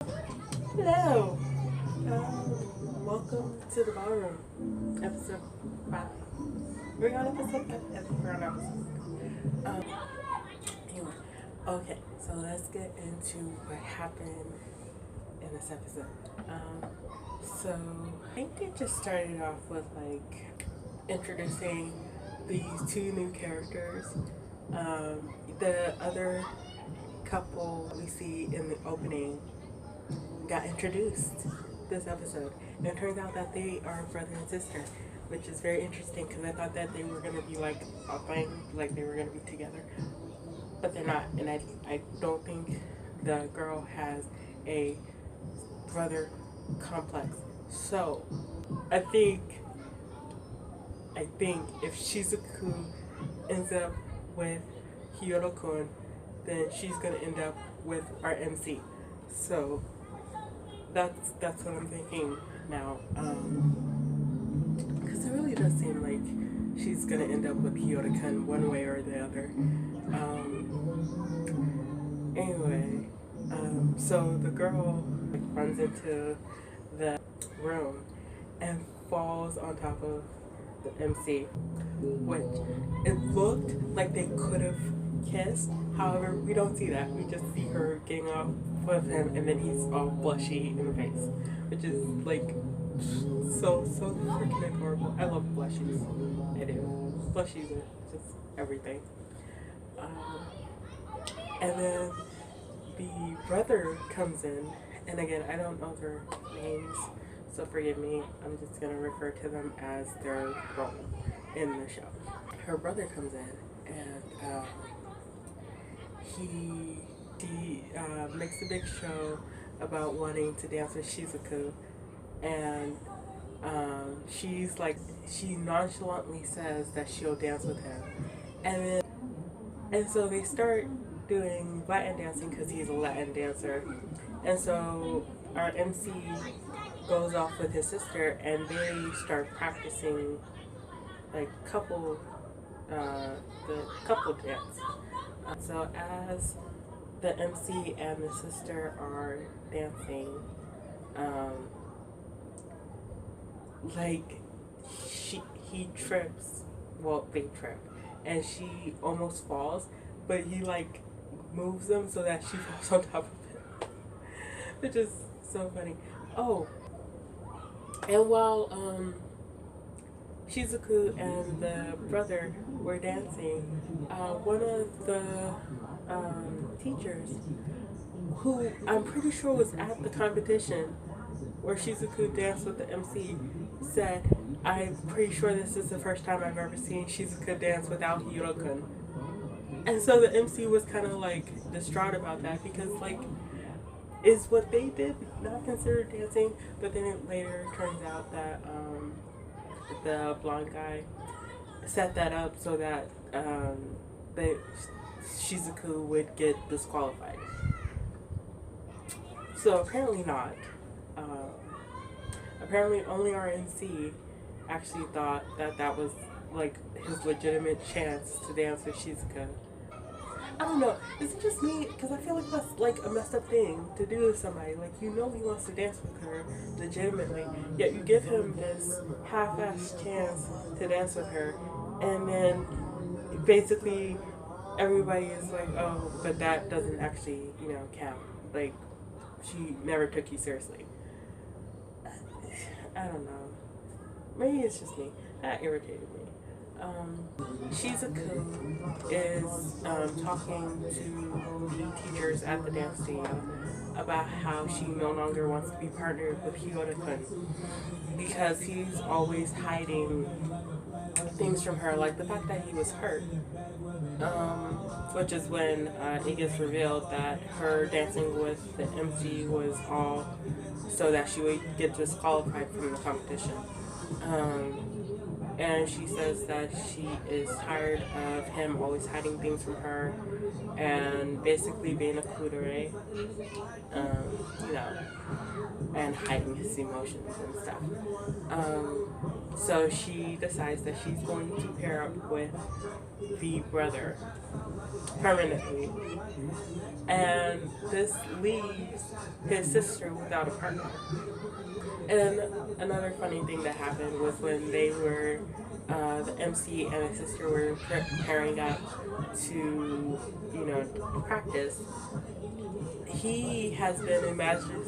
Hello. Welcome to the ballroom, episode 5. We're on episode 5. We're on episode 5. Anyway, okay, so let's get into what happened in this episode. So I think they just started off with like introducing these two new characters. The other couple we see in the opening got introduced this episode, and it turns out that they are brother and sister, which is very interesting because I thought that they were gonna be like a thing, like they were gonna be together, but they're not. And I don't think the girl has a brother complex. So I think if Shizuku ends up with Hiyoro-kun, then she's gonna end up with our MC. So that's what I'm thinking now. Because it really does seem like she's gonna end up with Hiyoro-kun one way or the other. Anyway, so the girl like, runs into the room and falls on top of the MC, which it looked like they could have kissed. However, we don't see that. We just see her getting off with him, and then he's all blushy in the face, which is like so freaking adorable. I love blushies. I do. Blushies are just everything. And then the brother comes in, and again, I don't know their names, so forgive me. I'm just gonna refer to them as their role in the show. Her brother comes in, and he makes a big show about wanting to dance with Shizuku, and she nonchalantly says that she'll dance with him, and so they start doing Latin dancing because he's a Latin dancer, and so our MC goes off with his sister, and they start practicing like the couple dance. So as the MC and the sister are dancing, like he trips, well they trip, and she almost falls, but he like moves them so that she falls on top of him, which is so funny. Oh, and while Shizuku and the brother were dancing, one of the teachers, who I'm pretty sure was at the competition where Shizuku danced with the MC, said, "I'm pretty sure this is the first time I've ever seen Shizuku dance without Hiyoro-kun." And so the MC was kind of like distraught about that because like, is what they did not considered dancing? But then it later turns out that the blonde guy set that up so that Shizuku would get disqualified. So apparently not. Apparently only our MC actually thought that that was like his legitimate chance to dance with Shizuku. I don't know. Is it just me? Because I feel like that's like a messed up thing to do to somebody. Like, you know he wants to dance with her legitimately, yet you give him this half-assed chance to dance with her, and then basically everybody is like, oh, but that doesn't actually, count. Like, she never took you seriously. I don't know. Maybe it's just me. That irritated me. Shizuku is talking to the teachers at the dance studio about how she no longer wants to be partnered with Hiyoro-kun because he's always hiding things from her, like the fact that he was hurt, which is when it gets revealed that her dancing with the MC was all so that she would get disqualified from the competition. And she says that she is tired of him always hiding things from her and basically being a kudere, and hiding his emotions and stuff. So she decides that she's going to pair up with the brother permanently, and this leaves his sister without a partner. And another funny thing that happened was when they were, the MC and his sister were preparing up to, practice. He has been imagining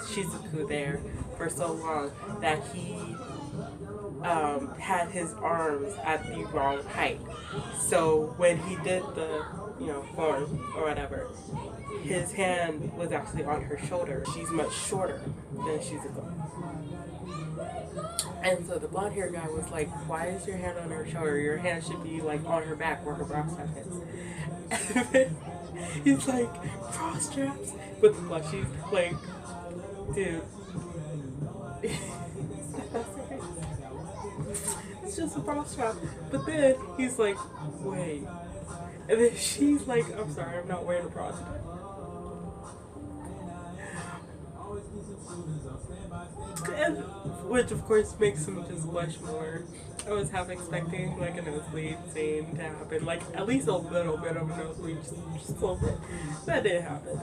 Shizuku there for so long that he had his arms at the wrong height. So when he did the, form or whatever, his hand was actually on her shoulder. She's much shorter than Shizuku. And so the blonde hair guy was like, why is your hand on her shoulder? Your hand should be like on her back where her bra strap is. And then he's like, bra straps? With the plushies. Like, dude. It's just a bra strap. But then he's like, wait. And then she's like, I'm sorry, I'm not wearing a bra strap. And, which of course makes him just blush more. I was half expecting like a nosebleed scene to happen, like at least a little bit of a nosebleed, just a little bit. That didn't happen.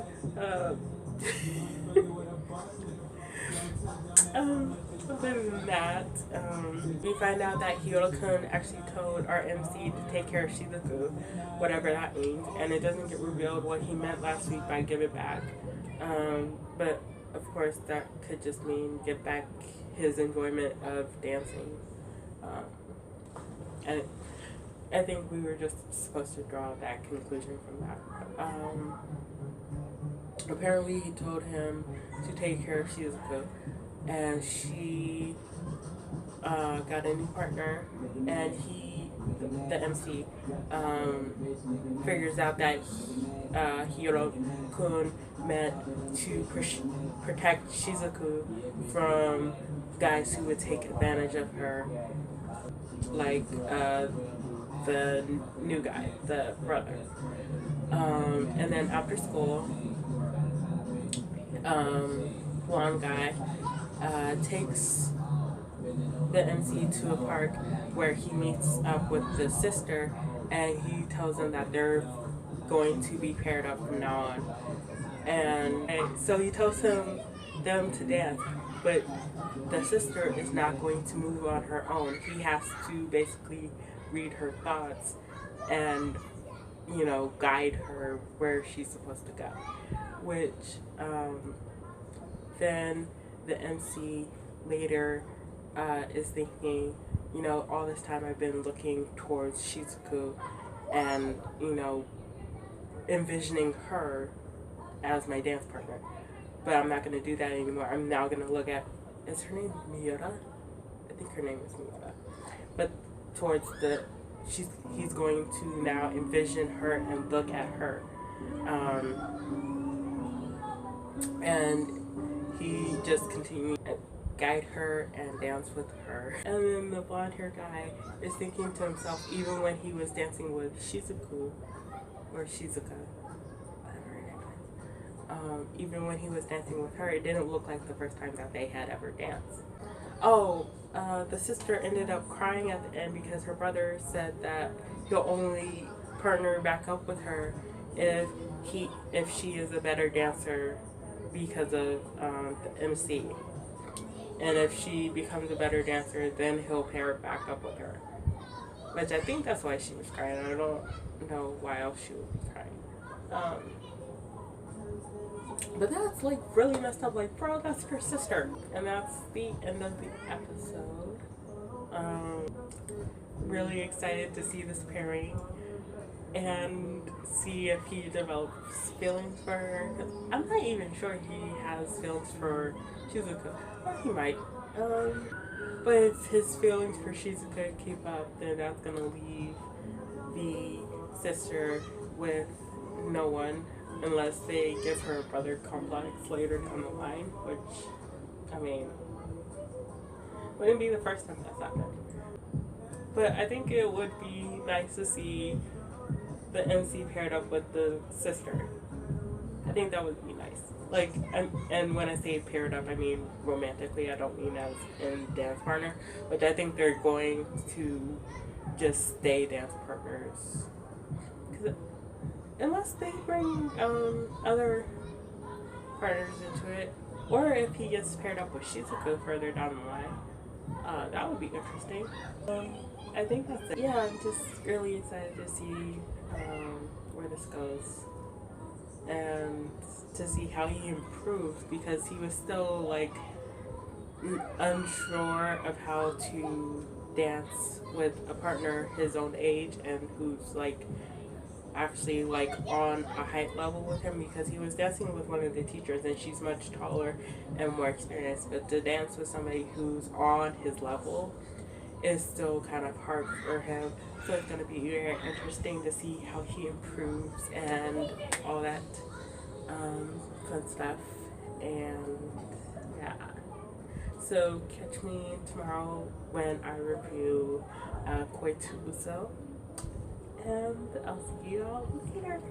Other than that, we find out that Hiro-kun actually told our MC to take care of Shizuku, whatever that means, and it doesn't get revealed what he meant last week by give it back. But of course, that could just mean give back his enjoyment of dancing. And I think we were just supposed to draw that conclusion from that. Apparently, he told him to take care of Shizuku, and she got a new partner, and the MC, figures out that Hiro-kun meant to protect Shizuku from guys who would take advantage of her, like the new guy, the brother. And then after school, blonde guy takes the MC to a park where he meets up with the sister, and he tells them that they're going to be paired up from now on. And so he tells them to dance, but the sister is not going to move on her own. He has to basically read her thoughts and, guide her where she's supposed to go. Which, then the MC later is thinking, all this time I've been looking towards Shizuku and, envisioning her as my dance partner. But I'm not going to do that anymore. I'm now going to look at, is her name Miura? I think her name is Miura. But towards he's going to now envision her and look at her. And he just continued to guide her and dance with her. And then the blonde hair guy is thinking to himself, even when he was dancing with Shizuku, or Shizuka, whatever her name is, even when he was dancing with her, it didn't look like the first time that they had ever danced. The sister ended up crying at the end because her brother said that he'll only partner back up with her if she is a better dancer because of the MC. And if she becomes a better dancer, then he'll pair back up with her. Which I think that's why she was crying. I don't know why else she would be crying. But that's like really messed up. Like, bro, that's your sister. And that's the end of the episode. Really excited to see this pairing and see if he develops feelings for her. I'm not even sure he has feelings for Shizuka. Or he might. But if his feelings for Shizuka keep up, then that's gonna leave the sister with no one unless they give her a brother complex later down the line, which, I mean, wouldn't be the first time that's happened. But I think it would be nice to see the MC paired up with the sister. I think that would be nice. Like, and when I say paired up, I mean romantically. I don't mean as in dance partner. But I think they're going to just stay dance partners. Cause unless they bring other partners into it, or if he gets paired up with Shizuku further down the line, that would be interesting. I think that's it. Yeah, I'm just really excited to see where this goes and to see how he improves, because he was still like unsure of how to dance with a partner his own age and who's like actually like on a height level with him, because he was dancing with one of the teachers and she's much taller and more experienced, but to dance with somebody who's on his level is still kind of hard for him. So it's going to be very interesting to see how he improves and all that fun stuff. And yeah, so catch me tomorrow when I review Koitsu Uso, and I'll see you all later.